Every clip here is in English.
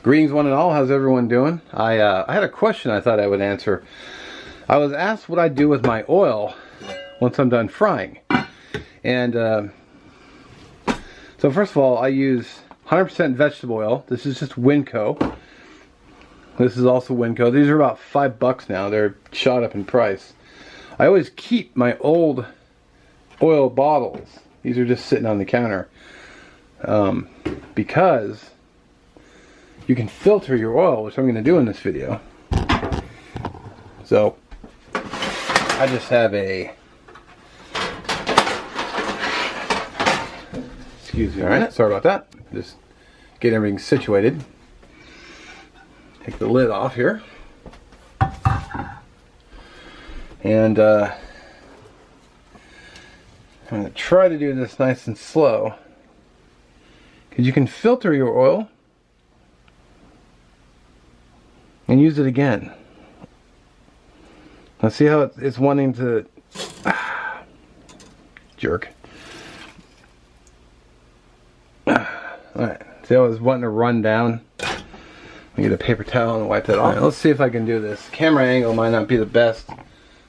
Greetings one and all, how's everyone doing? I had a question I thought I would answer. I was asked what I do with my oil once I'm done frying. And so first of all, I use 100% vegetable oil. This is just Winco. This is also Winco. These are about $5 now. They're shot up in price. I always keep my old oil bottles. These are just sitting on the counter. Because you can filter your oil, which I'm going to do in this video. So I just have a, excuse me a minute, sorry about that. Just get everything situated. Take the lid off here. And I'm going to try to do this nice and slow, because you can filter your oil and use it again. Now see how it's wanting to jerk. Alright, see how it's wanting to run down? Let me get a paper towel and wipe that off. Right, let's see if I can do this. Camera angle might not be the best,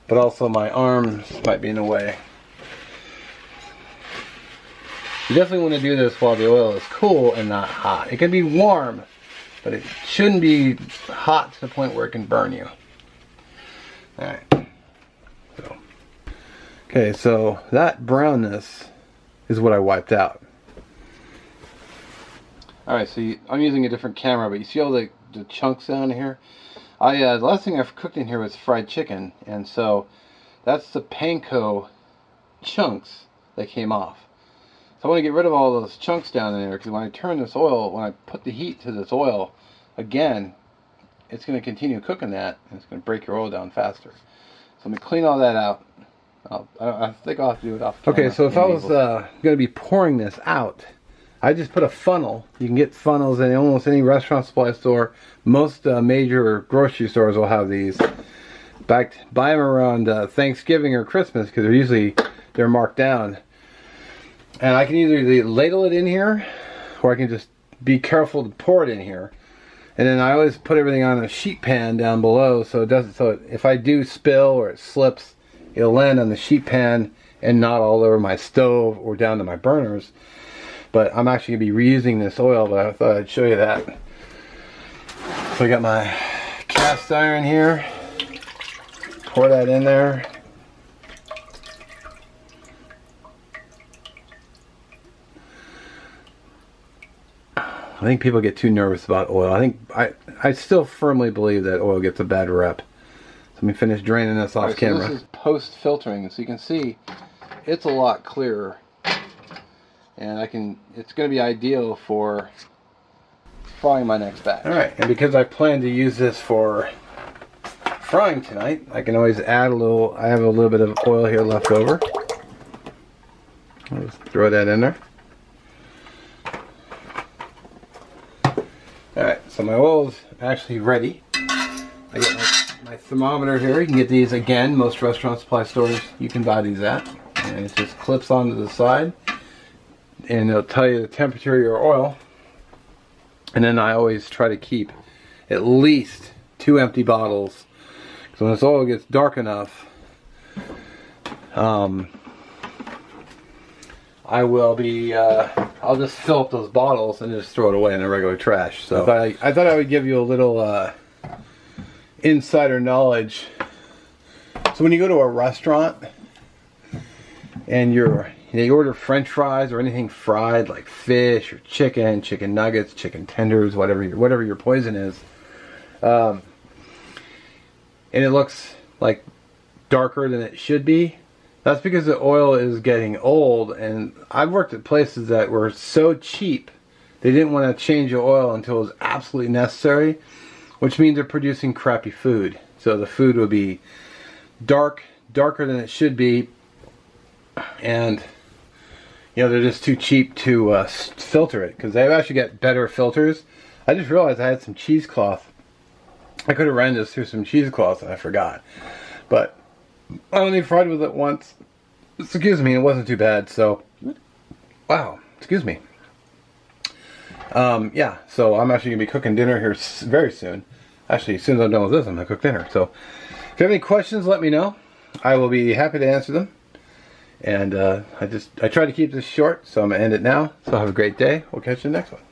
but also my arms might be in the way. You definitely want to do this while the oil is cool and not hot. It can be warm, but it shouldn't be hot to the point where it can burn you. Alright. Okay, so that brownness is what I wiped out. Alright, so I'm using a different camera, but you see all the chunks down here? The last thing I've cooked in here was fried chicken, and so that's the panko chunks that came off. So I want to get rid of all those chunks down in there, because when I turn this oil, when I put the heat to this oil, again, it's going to continue cooking that, and it's going to break your oil down faster. So I'm going to clean all that out. I think I'll have to do it off camera. Okay, so if I was going to be pouring this out, I just put a funnel. You can get funnels in almost any restaurant supply store. Most major grocery stores will have these. In fact, buy them around Thanksgiving or Christmas, because they're marked down. And I can either ladle it in here, or I can just be careful to pour it in here. And then I always put everything on a sheet pan down below, so it doesn't. So if I do spill or it slips, it'll land on the sheet pan and not all over my stove or down to my burners. But I'm actually gonna be reusing this oil, but I thought I'd show you that. So I got my cast iron here. Pour that in there. I think people get too nervous about oil. I still firmly believe that oil gets a bad rep. So let me finish draining this off camera. So this is post filtering, so you can see it's a lot clearer, and it's going to be ideal for frying my next batch. All right, and because I plan to use this for frying tonight, I can always add a little. I have a little bit of oil here left over. I'll just throw that in there. Alright, so my oil is actually ready. I got my thermometer here. You can get these again, most restaurant supply stores you can buy these at. And it just clips onto the side, and it'll tell you the temperature of your oil. And then I always try to keep at least 2 empty bottles. So when this oil gets dark enough, I will be, I'll just fill up those bottles and just throw it away in the regular trash. So I thought I would give you a little insider knowledge. So when you go to a restaurant and they order French fries or anything fried, like fish or chicken nuggets, chicken tenders, whatever your poison is, and it looks like darker than it should be, that's because the oil is getting old. And I've worked at places that were so cheap they didn't want to change the oil until it was absolutely necessary, which means they're producing crappy food. So the food will be darker than it should be, and they're just too cheap to filter it, because they've actually got better filters. I just realized I had some cheesecloth. I could have ran this through some cheesecloth and I forgot, but I only fried with it once. Excuse me, it wasn't too bad. So, wow, excuse me. Yeah, so I'm actually going to be cooking dinner here very soon. Actually, as soon as I'm done with this, I'm going to cook dinner. So if you have any questions, let me know. I will be happy to answer them. And I tried to keep this short, so I'm going to end it now. So have a great day. We'll catch you in the next one.